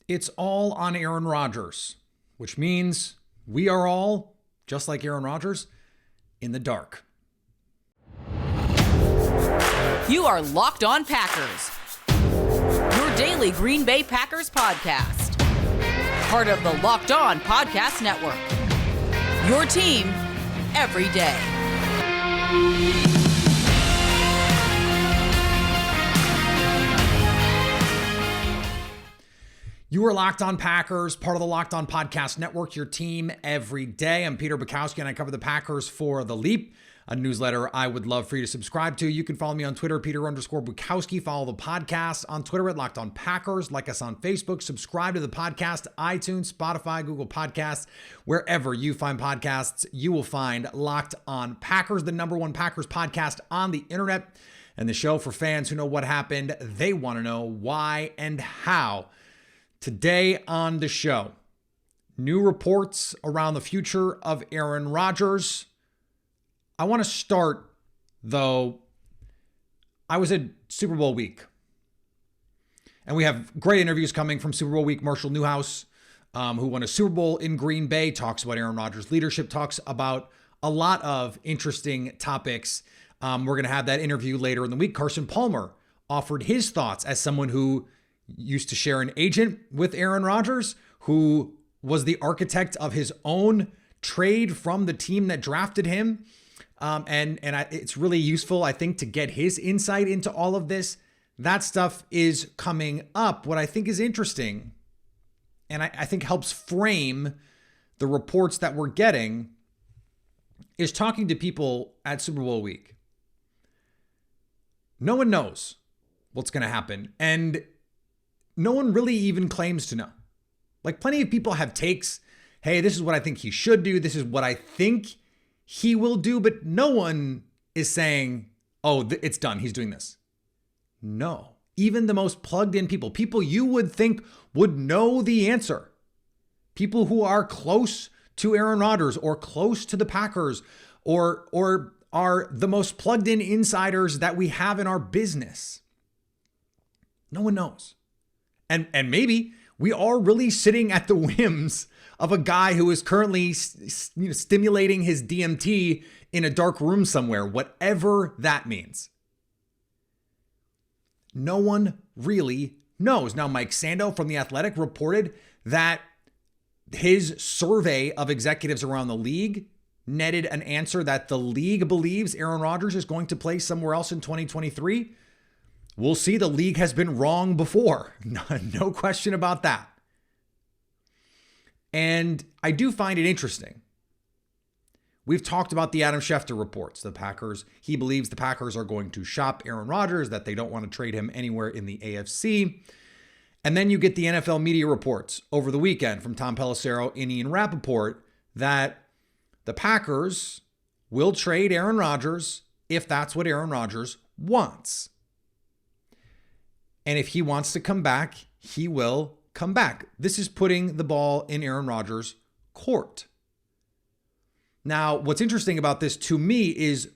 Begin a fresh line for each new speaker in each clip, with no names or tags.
It's all on Aaron Rodgers, which means we are all, just like Aaron Rodgers, in the dark.
You are Locked On Packers, your daily Green Bay Packers podcast. Part of the Locked On Podcast Network, your team every day.
You are Locked On Packers, part of the Locked On Podcast Network, your team every day. I'm Peter Bukowski, and I cover the Packers for The Leap, a newsletter I would love for you to subscribe to. You can follow me on Twitter, Peter_Bukowski. Follow the podcast on Twitter at Locked On Packers. Like us on Facebook. Subscribe to the podcast, iTunes, Spotify, Google Podcasts. Wherever you find podcasts, you will find Locked On Packers, the number one Packers podcast on the internet, and the show for fans who know what happened. They want to know why and how. Today on the show, new reports around the future of Aaron Rodgers. I want to start, though, I was at Super Bowl week, and we have great interviews coming from Super Bowl week. Marshall Newhouse, who won a Super Bowl in Green Bay, talks about Aaron Rodgers' leadership, talks about a lot of interesting topics. We're going to have that interview later in the week. Carson Palmer offered his thoughts as someone who used to share an agent with Aaron Rodgers, who was the architect of his own trade from the team that drafted him. It's really useful, I think, to get his insight into all of this. That stuff is coming up. What I think is interesting, and I think helps frame the reports that we're getting, is talking to people at Super Bowl week. No one knows what's going to happen, and no one really even claims to know. Like, plenty of people have takes. Hey, this is what I think he should do. This is what I think he will do. But no one is saying, oh, it's done. He's doing this. No. Even the most plugged in people you would think would know the answer. People who are close to Aaron Rodgers or close to the Packers or are the most plugged in insiders that we have in our business. No one knows. And maybe we are really sitting at the whims of a guy who is currently stimulating his DMT in a dark room somewhere, whatever that means. No one really knows. Now, Mike Sando from The Athletic reported that his survey of executives around the league netted an answer that the league believes Aaron Rodgers is going to play somewhere else in 2023. We'll see. The league has been wrong before. No question about that. And I do find it interesting. We've talked about the Adam Schefter reports. He believes the Packers are going to shop Aaron Rodgers, that they don't want to trade him anywhere in the AFC. And then you get the NFL media reports over the weekend from Tom Pelissero and Ian Rappaport that the Packers will trade Aaron Rodgers if that's what Aaron Rodgers wants. And if he wants to come back, he will come back. This is putting the ball in Aaron Rodgers' court. Now, what's interesting about this to me is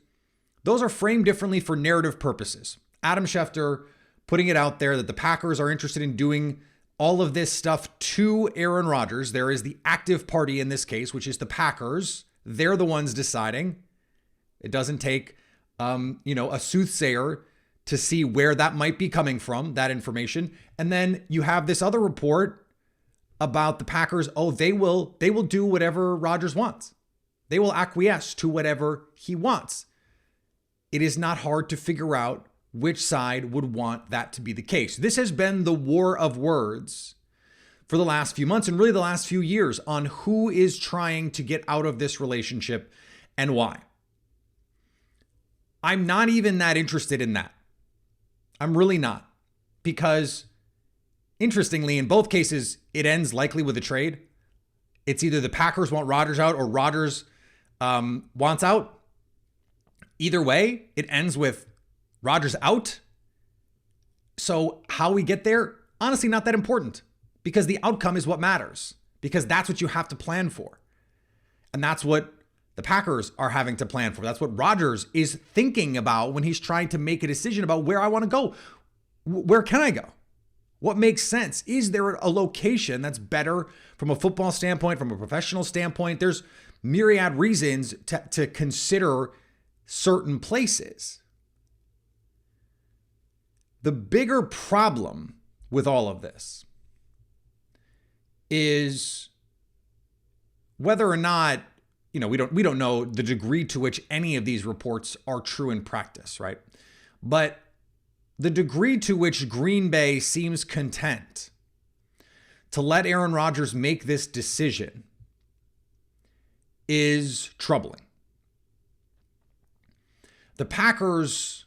those are framed differently for narrative purposes. Adam Schefter putting it out there that the Packers are interested in doing all of this stuff to Aaron Rodgers. There is the active party in this case, which is the Packers. They're the ones deciding. It doesn't take, a soothsayer to see where that might be coming from, that information. And then you have this other report about the Packers. Oh, they will do whatever Rodgers wants. They will acquiesce to whatever he wants. It is not hard to figure out which side would want that to be the case. This has been the war of words for the last few months and really the last few years on who is trying to get out of this relationship and why. I'm not even that interested in that. I'm really not, because interestingly, in both cases, it ends likely with a trade. It's either the Packers want Rodgers out or Rodgers wants out. Either way, it ends with Rodgers out. So how we get there, honestly, not that important, because the outcome is what matters, because that's what you have to plan for. And that's what the Packers are having to plan for. That's what Rodgers is thinking about when he's trying to make a decision about where I want to go. Where can I go? What makes sense? Is there a location that's better from a football standpoint, from a professional standpoint? There's myriad reasons to consider certain places. The bigger problem with all of this is whether or not, we don't know the degree to which any of these reports are true in practice, right? But the degree to which Green Bay seems content to let Aaron Rodgers make this decision is troubling. The Packers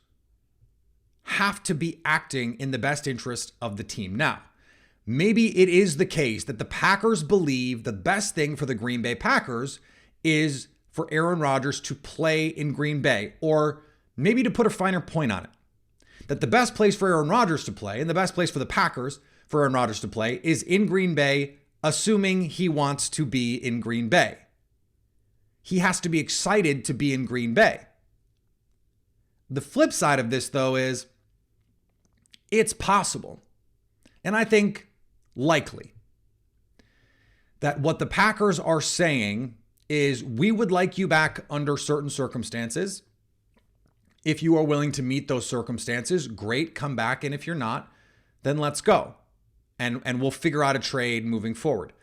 have to be acting in the best interest of the team. Now, maybe it is the case that the Packers believe the best thing for the Green Bay Packers is for Aaron Rodgers to play in Green Bay, or maybe to put a finer point on it, that the best place for Aaron Rodgers to play and the best place for the Packers for Aaron Rodgers to play is in Green Bay, assuming he wants to be in Green Bay. He has to be excited to be in Green Bay. The flip side of this, though, is it's possible, and I think likely, that what the Packers are saying is, we would like you back under certain circumstances. If you are willing to meet those circumstances, great, come back. And if you're not, then let's go. And we'll figure out a trade moving forward.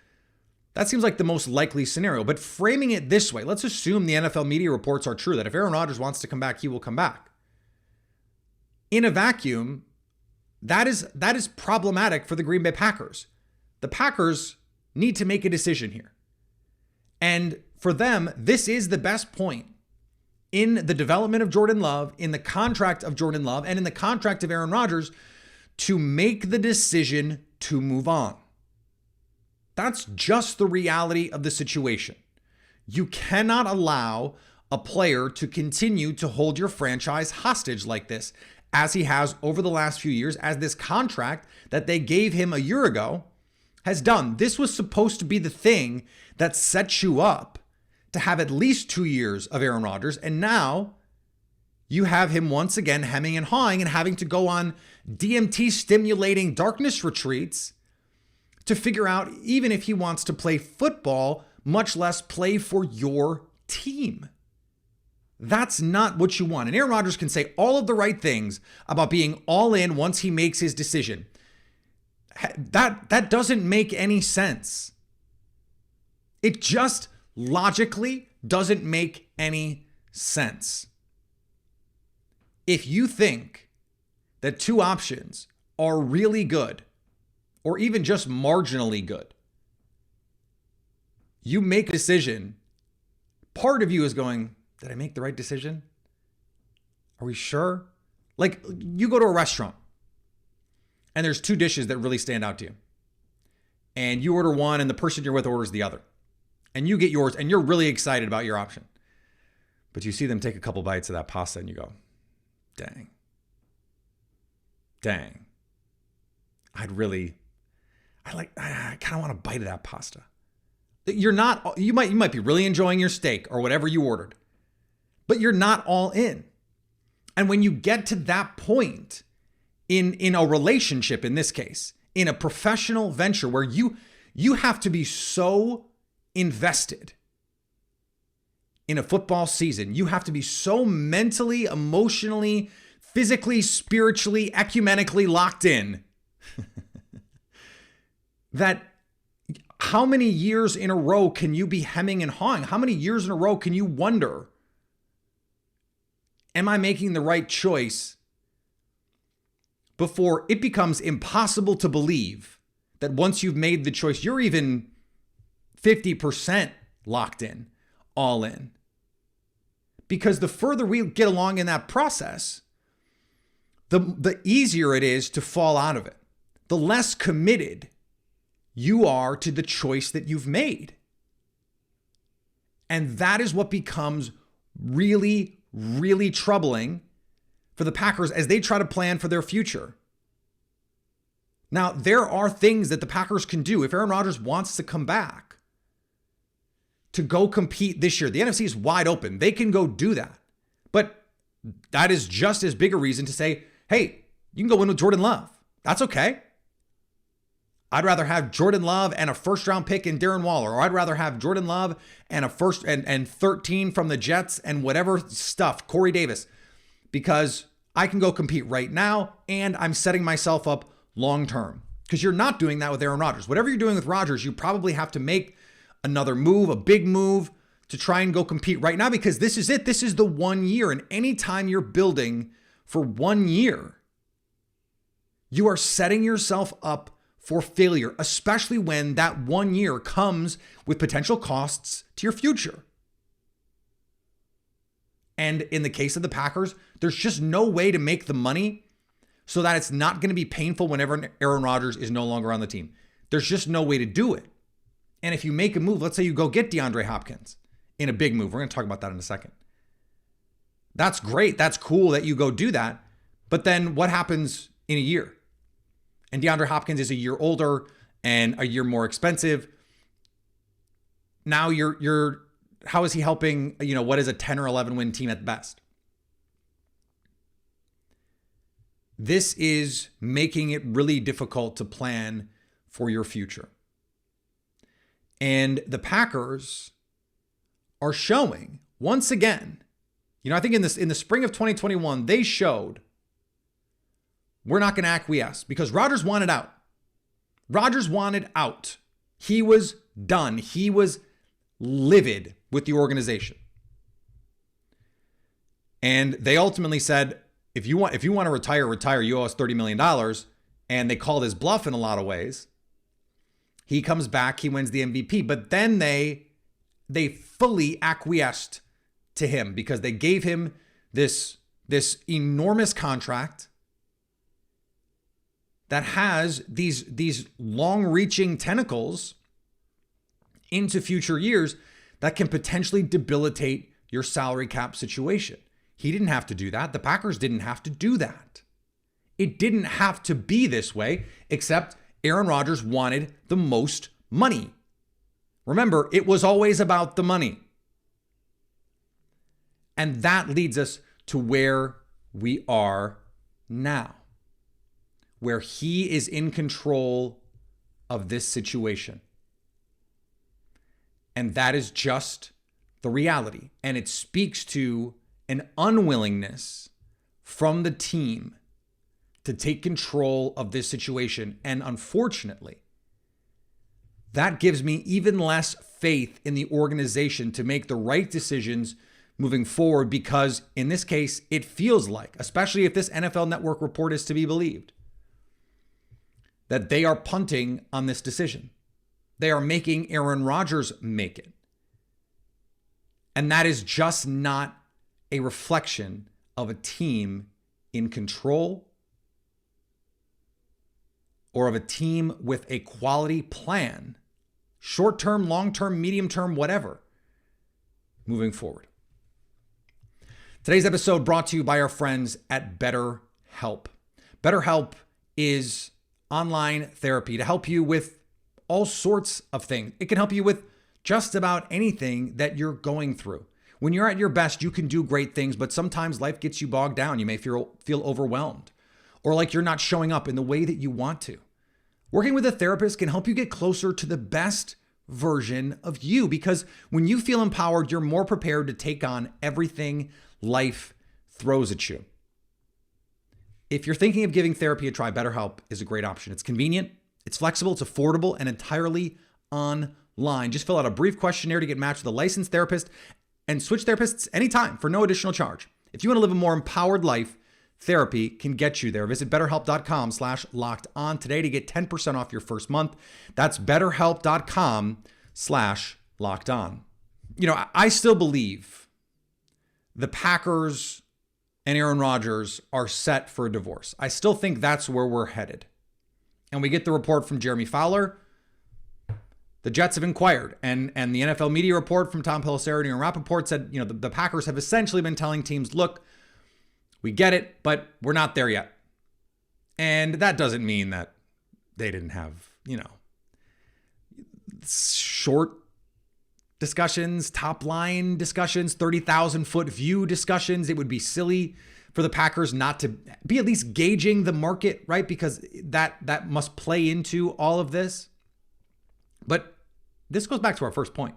That seems like the most likely scenario. But framing it this way, let's assume the NFL media reports are true, that if Aaron Rodgers wants to come back, he will come back. In a vacuum, that is problematic for the Green Bay Packers. The Packers need to make a decision here. And for them, this is the best point in the development of Jordan Love, in the contract of Jordan Love, and in the contract of Aaron Rodgers to make the decision to move on. That's just the reality of the situation. You cannot allow a player to continue to hold your franchise hostage like this, as he has over the last few years, as this contract that they gave him a year ago has done. This was supposed to be the thing that sets you up to have at least 2 years of Aaron Rodgers. And now you have him once again hemming and hawing and having to go on DMT stimulating darkness retreats to figure out even if he wants to play football, much less play for your team. That's not what you want. And Aaron Rodgers can say all of the right things about being all in once he makes his decision. That doesn't make any sense. It just logically doesn't make any sense. If you think that two options are really good, or even just marginally good, you make a decision, part of you is going, did I make the right decision? Are we sure? Like, you go to a restaurant and there's two dishes that really stand out to you. And you order one and the person you're with orders the other. And you get yours and you're really excited about your option. But you see them take a couple bites of that pasta and you go, dang. I kind of want a bite of that pasta. You might be really enjoying your steak or whatever you ordered, but you're not all in. And when you get to that point in a relationship, in this case, in a professional venture where you have to be so invested in a football season, you have to be so mentally, emotionally, physically, spiritually, ecumenically locked in that how many years in a row can you be hemming and hawing? How many years in a row can you wonder, am I making the right choice, before it becomes impossible to believe that once you've made the choice, you're even 50% locked in, all in. Because the further we get along in that process, the easier it is to fall out of it. The less committed you are to the choice that you've made. And that is what becomes really, really troubling for the Packers as they try to plan for their future. Now, there are things that the Packers can do if Aaron Rodgers wants to come back to go compete this year. The NFC is wide open. They can go do that. But that is just as big a reason to say, hey, you can go win with Jordan Love. That's okay. I'd rather have Jordan Love and a first round pick in Darren Waller, or I'd rather have Jordan Love and a first and 13 from the Jets and whatever stuff, Corey Davis, because I can go compete right now and I'm setting myself up long term. Because you're not doing that with Aaron Rodgers. Whatever you're doing with Rodgers, you probably have to make another move, a big move to try and go compete right now, because this is it. This is the 1 year. And anytime you're building for 1 year, you are setting yourself up for failure, especially when that 1 year comes with potential costs to your future. And in the case of the Packers, there's just no way to make the money so that it's not going to be painful whenever Aaron Rodgers is no longer on the team. There's just no way to do it. And if you make a move, let's say you go get DeAndre Hopkins in a big move. We're going to talk about that in a second. That's great. That's cool that you go do that. But then what happens in a year? And DeAndre Hopkins is a year older and a year more expensive. Now how is he helping, what is a 10 or 11 win team at best? This is making it really difficult to plan for your future. And the Packers are showing once again, I think in the spring of 2021, they showed we're not going to acquiesce because Rodgers wanted out. Rodgers wanted out. He was done. He was livid with the organization. And they ultimately said, if you want to retire, you owe us $30 million. And they called his bluff in a lot of ways. He comes back, he wins the MVP. But then they fully acquiesced to him because they gave him this enormous contract that has these long-reaching tentacles into future years that can potentially debilitate your salary cap situation. He didn't have to do that. The Packers didn't have to do that. It didn't have to be this way, except Aaron Rodgers wanted the most money. Remember, it was always about the money. And that leads us to where we are now, where he is in control of this situation. And that is just the reality. And it speaks to an unwillingness from the team to take control of this situation. And unfortunately, that gives me even less faith in the organization to make the right decisions moving forward, because in this case, it feels like, especially if this NFL Network report is to be believed, that they are punting on this decision. They are making Aaron Rodgers make it. And that is just not a reflection of a team in control or of a team with a quality plan, short-term, long-term, medium-term, whatever, moving forward. Today's episode brought to you by our friends at BetterHelp. BetterHelp is online therapy to help you with all sorts of things. It can help you with just about anything that you're going through. When you're at your best, you can do great things, but sometimes life gets you bogged down. You may feel overwhelmed or like you're not showing up in the way that you want to. Working with a therapist can help you get closer to the best version of you, because when you feel empowered, you're more prepared to take on everything life throws at you. If you're thinking of giving therapy a try, BetterHelp is a great option. It's convenient, it's flexible, it's affordable, and entirely online. Just fill out a brief questionnaire to get matched with a licensed therapist and switch therapists anytime for no additional charge. If you want to live a more empowered life, therapy can get you there. Visit BetterHelp.com/lockedon today to get 10% off your first month. That's BetterHelp.com/lockedon. I still believe the Packers and Aaron Rodgers are set for a divorce. I still think that's where we're headed. And we get the report from Jeremy Fowler. The Jets have inquired, and the NFL media report from Tom Pelissero and Aaron Rappaport said, the Packers have essentially been telling teams, look, we get it, but we're not there yet. And that doesn't mean that they didn't have, short discussions, top line discussions, 30,000 foot view discussions. It would be silly for the Packers not to be at least gauging the market, right? Because that must play into all of this. But this goes back to our first point.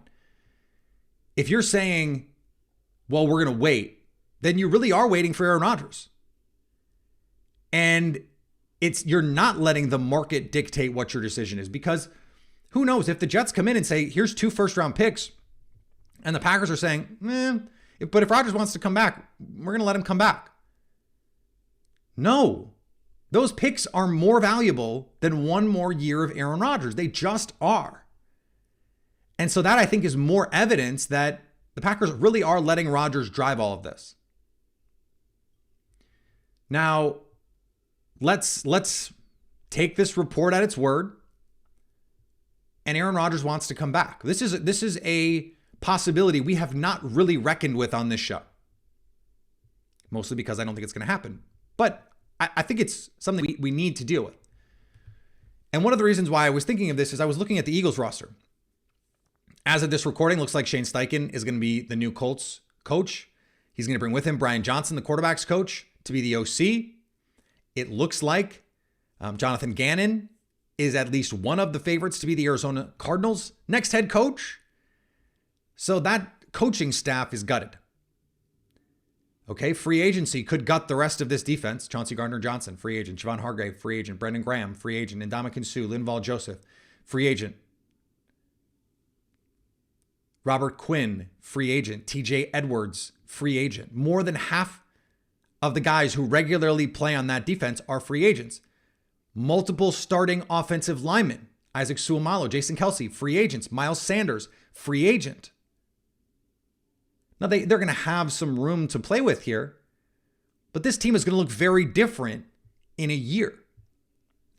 If you're saying, well, we're going to wait, then you really are waiting for Aaron Rodgers. And you're not letting the market dictate what your decision is, because who knows if the Jets come in and say, here's 2 first-round picks, and the Packers are saying, but if Rodgers wants to come back, we're going to let him come back. No, those picks are more valuable than one more year of Aaron Rodgers. They just are. And so that, I think, is more evidence that the Packers really are letting Rodgers drive all of this. Now, let's take this report at its word. And Aaron Rodgers wants to come back. This is a possibility we have not really reckoned with on this show. Mostly because I don't think it's going to happen. But I think it's something we need to deal with. And one of the reasons why I was thinking of this is I was looking at the Eagles roster. As of this recording, looks like Shane Steichen is going to be the new Colts coach. He's going to bring with him Brian Johnson, the quarterback's coach, to be the OC. It looks like Jonathan Gannon is at least one of the favorites to be the Arizona Cardinals' next head coach. So that coaching staff is gutted. Okay, free agency could gut the rest of this defense. Chauncey Gardner-Johnson, free agent. Javon Hargrave, free agent. Brendan Graham, free agent. Ndamukong Suh, Linval Joseph, free agent. Robert Quinn, free agent. TJ Edwards, free agent. More than half of the guys who regularly play on that defense are free agents. Multiple starting offensive linemen. Isaac Suomalo, Jason Kelsey, free agents. Miles Sanders, free agent. Now, they're going to have some room to play with here, but this team is going to look very different in a year.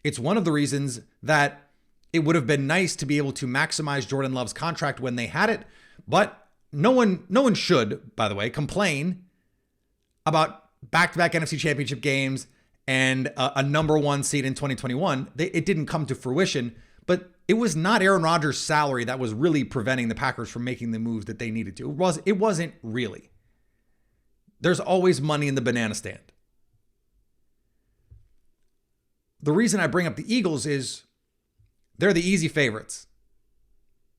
It's one of the reasons that it would have been nice to be able to maximize Jordan Love's contract when they had it, but no one should, by the way, complain about back-to-back NFC Championship games and a number 1 seed in 2021. It didn't come to fruition, but it was not Aaron Rodgers' salary that was really preventing the Packers from making the moves that they needed to. It wasn't really. There's always money in the banana stand. The reason I bring up the Eagles is they're the easy favorites.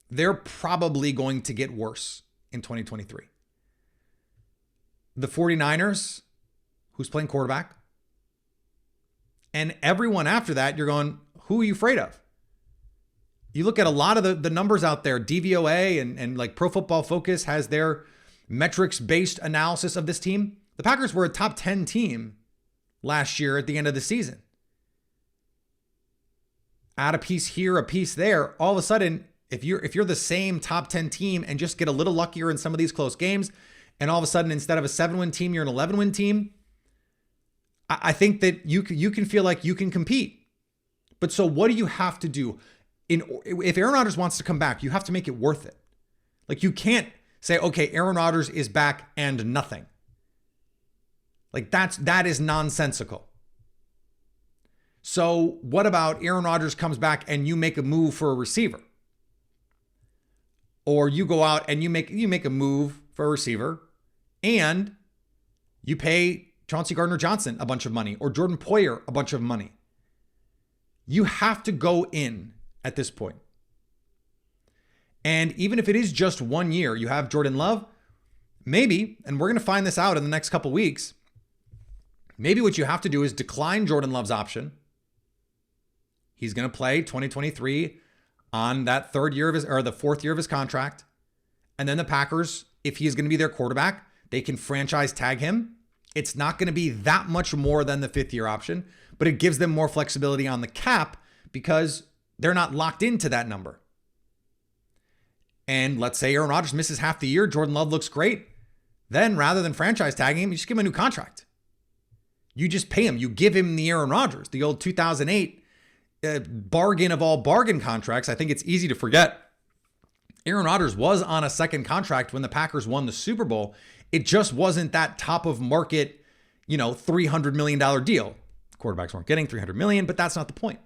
They're probably going to get worse in 2023. The 49ers, who's playing quarterback, and everyone after that, you're going, who are you afraid of? You look at a lot of the numbers out there, DVOA and like Pro Football Focus has their metrics-based analysis of this team. The Packers were a top 10 team last year at the end of the season. Add a piece here, a piece there. All of a sudden, if you're the same top 10 team and just get a little luckier in some of these close games, and all of a sudden, instead of a 7-win team, you're an 11-win team, I think that you can feel like you can compete. But so what do you have to do? If Aaron Rodgers wants to come back, you have to make it worth it. Like, you can't say, okay, Aaron Rodgers is back and nothing. Like, that is nonsensical. So what about Aaron Rodgers comes back and you make a move for a receiver? Or you go out and you make a move for a receiver and you pay Chauncey Gardner-Johnson a bunch of money or Jordan Poyer a bunch of money. You have to go in at this point. And even if it is just 1 year, you have Jordan Love, maybe, and we're going to find this out in the next couple weeks, maybe what you have to do is decline Jordan Love's option. He's going to play 2023 on that the 4th year of his contract. And then the Packers, if he's going to be their quarterback, they can franchise tag him. It's not going to be that much more than the 5th year option, but it gives them more flexibility on the cap because they're not locked into that number. And let's say Aaron Rodgers misses half the year, Jordan Love looks great. Then rather than franchise tagging him, you just give him a new contract. You just pay him. You give him the Aaron Rodgers, the old 2008 bargain of all bargain contracts. I think it's easy to forget. Aaron Rodgers was on a second contract when the Packers won the Super Bowl. It just wasn't that top of market, $300 million deal. Quarterbacks weren't getting $300 million, but that's not the point.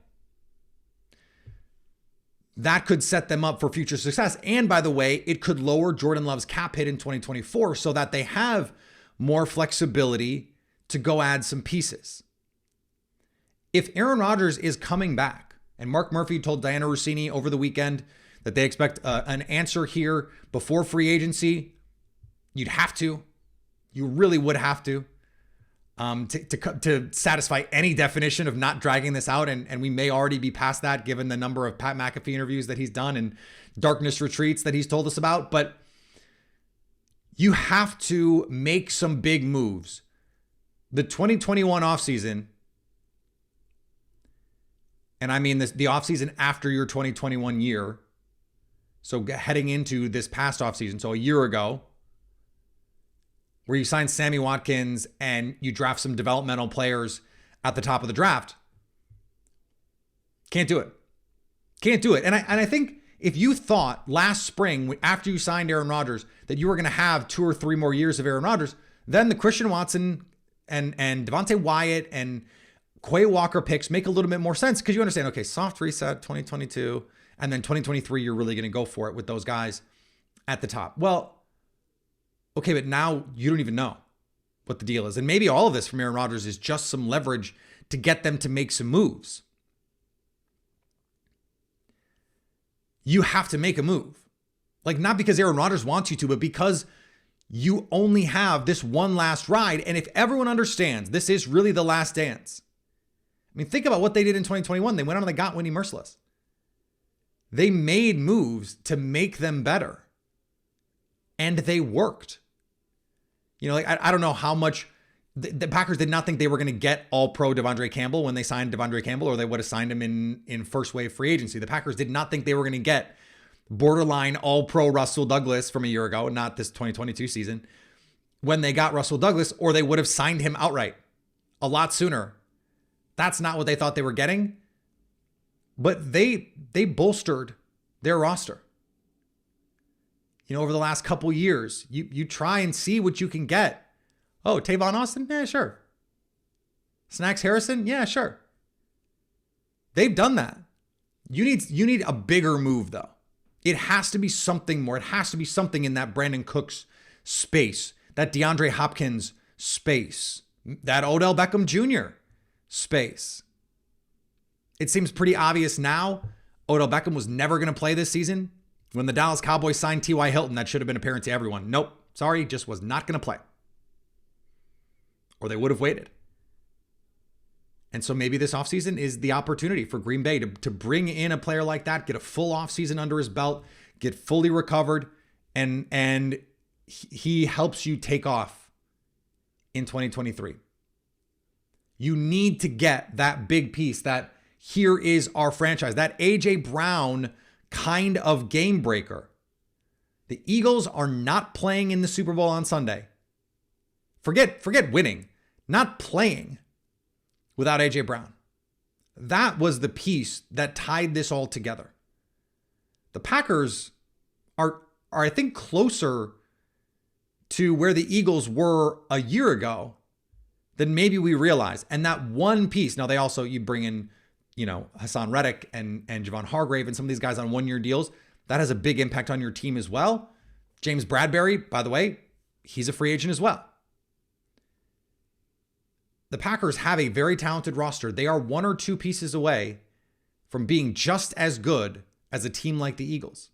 That could set them up for future success. And by the way, it could lower Jordan Love's cap hit in 2024 so that they have more flexibility to go add some pieces. If Aaron Rodgers is coming back, and Mark Murphy told Diana Rossini over the weekend that they expect an answer here before free agency, you'd have to. You really would have to satisfy any definition of not dragging this out. And we may already be past that given the number of Pat McAfee interviews that he's done and darkness retreats that he's told us about. But you have to make some big moves. The 2021 offseason, and I mean the offseason after your 2021 year, so heading into this past offseason, so a year ago, where you signed Sammy Watkins and you draft some developmental players at the top of the draft. Can't do it. Can't do it. And I think if you thought last spring, after you signed Aaron Rodgers, that you were going to have 2 or 3 more years of Aaron Rodgers, then the Christian Watson and Devontae Wyatt and Quay Walker picks make a little bit more sense because you understand, okay, soft reset 2022, and then 2023, you're really going to go for it with those guys at the top. Well, okay, but now you don't even know what the deal is. And maybe all of this from Aaron Rodgers is just some leverage to get them to make some moves. You have to make a move. Like, not because Aaron Rodgers wants you to, but because you only have this one last ride. And if everyone understands this is really the last dance. I mean, think about what they did in 2021. They went on and they got Wendy Merciless. They made moves to make them better. And they worked. You know, like I don't know how much the Packers did not think they were going to get all-pro Devondre Campbell when they signed Devondre Campbell, or they would have signed him in first wave free agency. The Packers did not think they were going to get borderline all-pro Russell Douglas from a year ago, not this 2022 season, when they got Russell Douglas, or they would have signed him outright a lot sooner. That's not what they thought they were getting. But they bolstered their roster. You know, over the last couple years, you try and see what you can get. Oh, Tavon Austin? Yeah, sure. Snacks Harrison? Yeah, sure. They've done that. You need a bigger move, though. It has to be something more. It has to be something in that Brandon Cooks space, that DeAndre Hopkins space, that Odell Beckham Jr. space. It seems pretty obvious now. Odell Beckham was never going to play this season. When the Dallas Cowboys signed T.Y. Hilton, that should have been apparent to everyone. Nope. Sorry, just was not going to play. Or they would have waited. And so maybe this offseason is the opportunity for Green Bay to bring in a player like that, get a full offseason under his belt, get fully recovered, and he helps you take off in 2023. You need to get that big piece, that here is our franchise, that A.J. Brown kind of game breaker. The Eagles are not playing in the Super Bowl on Sunday. Forget winning, not playing without A.J. Brown. That was the piece that tied this all together. The Packers are I think, closer to where the Eagles were a year ago than maybe we realize. And that one piece, now you bring in, Hassan Reddick and Javon Hargrave and some of these guys on 1-year deals. That has a big impact on your team as well. James Bradbury, by the way, he's a free agent as well. The Packers have a very talented roster. They are 1 or 2 pieces away from being just as good as a team like the Eagles.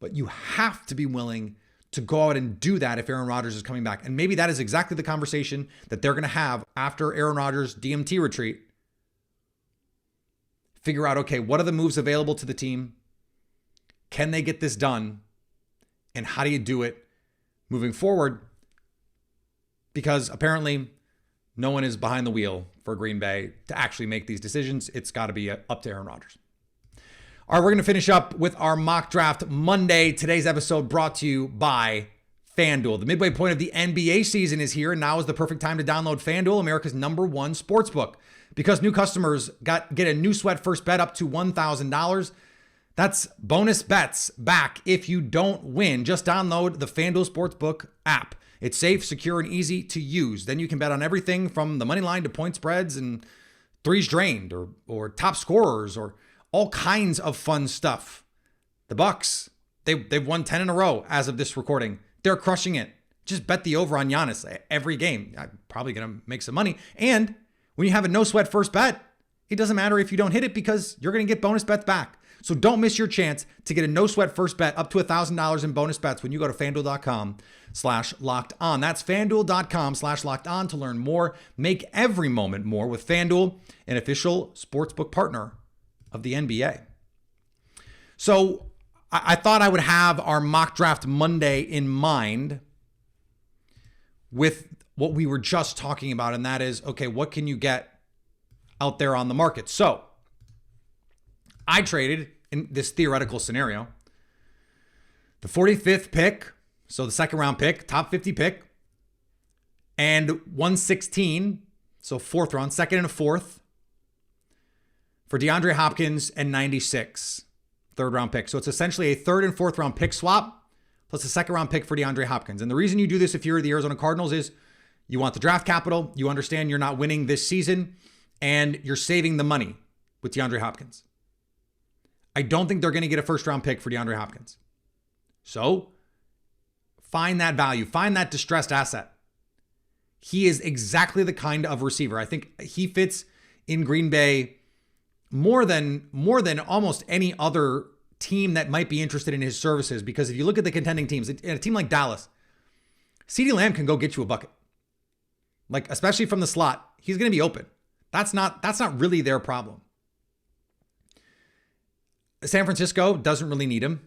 But you have to be willing to go out and do that if Aaron Rodgers is coming back. And maybe that is exactly the conversation that they're going to have after Aaron Rodgers' DMT retreat. Figure out, okay, what are the moves available to the team? Can they get this done? And how do you do it moving forward? Because apparently no one is behind the wheel for Green Bay to actually make these decisions. It's got to be up to Aaron Rodgers. All right, we're going to finish up with our mock draft Monday. Today's episode brought to you by FanDuel. The midway point of the NBA season is here, and now is the perfect time to download FanDuel, America's #1 sportsbook. Because new customers get a new sweat first bet up to $1,000. That's bonus bets back if you don't win. Just download the FanDuel Sportsbook app. It's safe, secure, and easy to use. Then you can bet on everything from the money line to point spreads and threes drained or top scorers or all kinds of fun stuff. The Bucks, they've won 10 in a row as of this recording. They're crushing it. Just bet the over on Giannis every game. I'm probably going to make some money. And when you have a no sweat first bet, it doesn't matter if you don't hit it because you're going to get bonus bets back. So don't miss your chance to get a no sweat first bet up to $1,000 in bonus bets when you go to FanDuel.com/locked on. That's FanDuel.com/locked on to learn more. Make every moment more with FanDuel, an official sportsbook partner of the NBA. So I thought I would have our mock draft Monday in mind with what we were just talking about. And that is, okay, what can you get out there on the market? So I traded, in this theoretical scenario, the 45th pick, so the second round pick, top 50 pick, and 116, so fourth round, second and a fourth, for DeAndre Hopkins, and 96, third round pick. So it's essentially a third and fourth round pick swap plus a second round pick for DeAndre Hopkins. And the reason you do this if you're the Arizona Cardinals is you want the draft capital, you understand you're not winning this season, and you're saving the money with DeAndre Hopkins. I don't think they're going to get a first round pick for DeAndre Hopkins. So find that value, find that distressed asset. He is exactly the kind of receiver. I think he fits in Green Bay more than almost any other team that might be interested in his services. Because if you look at the contending teams, in a team like Dallas, CeeDee Lamb can go get you a bucket. Like, especially from the slot, he's going to be open. That's not really their problem. San Francisco doesn't really need him.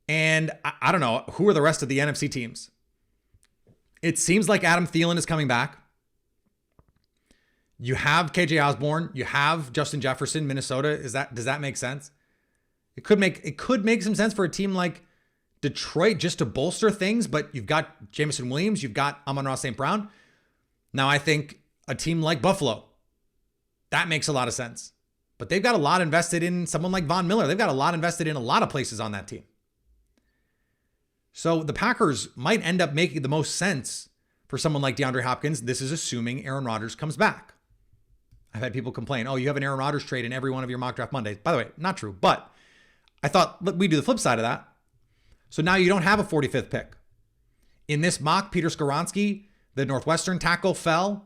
And I don't know, who are the rest of the NFC teams? It seems like Adam Thielen is coming back. You have KJ Osborne. You have Justin Jefferson, Minnesota. Does that make sense? It could make some sense for a team like Detroit just to bolster things, but you've got Jameson Williams, you've got Amon-Ra St. Brown. Now I think a team like Buffalo, that makes a lot of sense. But they've got a lot invested in someone like Von Miller. They've got a lot invested in a lot of places on that team. So the Packers might end up making the most sense for someone like DeAndre Hopkins. This is assuming Aaron Rodgers comes back. I've had people complain, oh, you have an Aaron Rodgers trade in every one of your mock draft Mondays. By the way, not true. But I thought we do the flip side of that. So now you don't have a 45th pick. In this mock, Peter Skoronski, the Northwestern tackle, fell.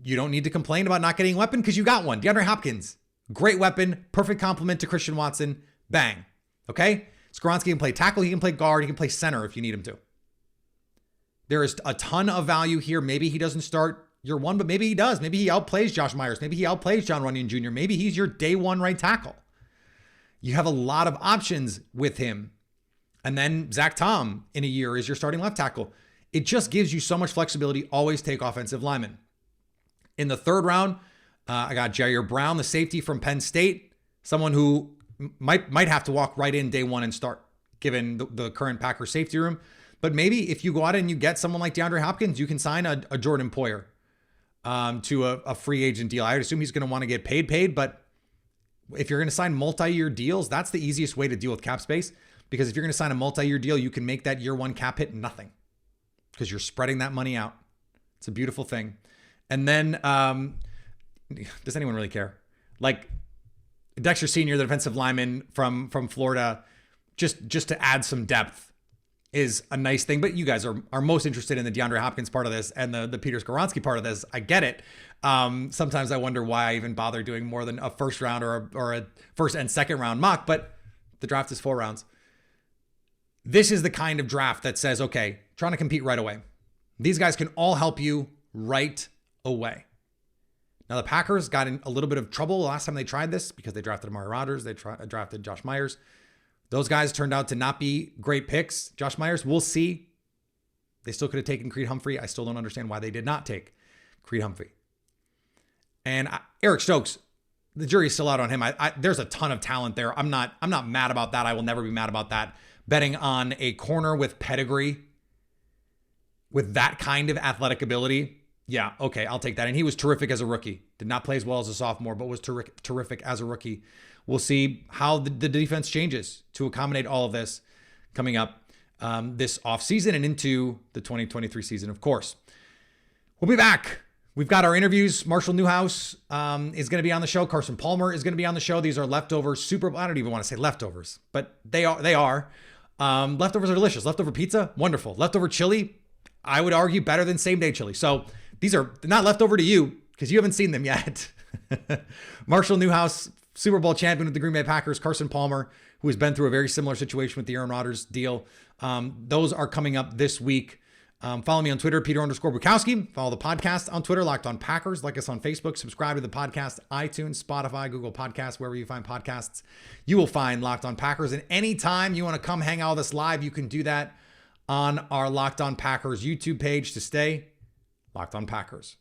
You don't need to complain about not getting a weapon because you got one. DeAndre Hopkins, great weapon, perfect complement to Christian Watson. Bang. Okay? Skoronski can play tackle, he can play guard, he can play center if you need him to. There is a ton of value here. Maybe he doesn't start year one, but maybe he does. Maybe he outplays Josh Myers. Maybe he outplays John Runyon Jr. Maybe he's your day one right tackle. You have a lot of options with him. And then Zach Tom in a year is your starting left tackle. It just gives you so much flexibility. Always take offensive linemen. In the third round, I got Jair Brown, the safety from Penn State, someone who might have to walk right in day one and start, given the current Packers safety room. But maybe if you go out and you get someone like DeAndre Hopkins, you can sign a Jordan Poyer to a free agent deal. I would assume he's going to want to get paid, but if you're going to sign multi-year deals, that's the easiest way to deal with cap space. Because if you're going to sign a multi-year deal, you can make that year one cap hit nothing because you're spreading that money out. It's a beautiful thing. And then, does anyone really care? Like Dexter Senior, the defensive lineman from Florida, just to add some depth is a nice thing. But you guys are most interested in the DeAndre Hopkins part of this and the Peter Skoronski part of this. I get it. Sometimes I wonder why I even bother doing more than a first round or a first and second round mock, but the draft is 4 rounds. This is the kind of draft that says, okay, trying to compete right away. These guys can all help you right away. Now, the Packers got in a little bit of trouble last time they tried this because they drafted Amari Rodgers. They drafted Josh Myers. Those guys turned out to not be great picks. Josh Myers, we'll see. They still could have taken Creed Humphrey. I still don't understand why they did not take Creed Humphrey. And Eric Stokes, the jury's still out on him. There's a ton of talent there. I'm not mad about that. I will never be mad about that. Betting on a corner with pedigree, with that kind of athletic ability, yeah, okay, I'll take that. And he was terrific as a rookie. Did not play as well as a sophomore, but was terrific as a rookie. We'll see how the defense changes to accommodate all of this coming up this offseason and into the 2023 season, of course. We'll be back. We've got our interviews. Marshall Newhouse is going to be on the show. Carson Palmer is going to be on the show. These are leftover I don't even want to say leftovers, but they are Leftovers are delicious. Leftover pizza, wonderful. Leftover chili, I would argue better than same day chili. So these are not leftover to you because you haven't seen them yet. Marshall Newhouse, Super Bowl champion with the Green Bay Packers, Carson Palmer, who has been through a very similar situation with the Aaron Rodgers deal. Those are coming up this week. Follow me on Twitter, Peter_Bukowski. Follow the podcast on Twitter, Locked On Packers. Like us on Facebook. Subscribe to the podcast, iTunes, Spotify, Google Podcasts, wherever you find podcasts. You will find Locked On Packers. And anytime you want to come hang out with us live, you can do that on our Locked On Packers YouTube page to stay Locked On Packers.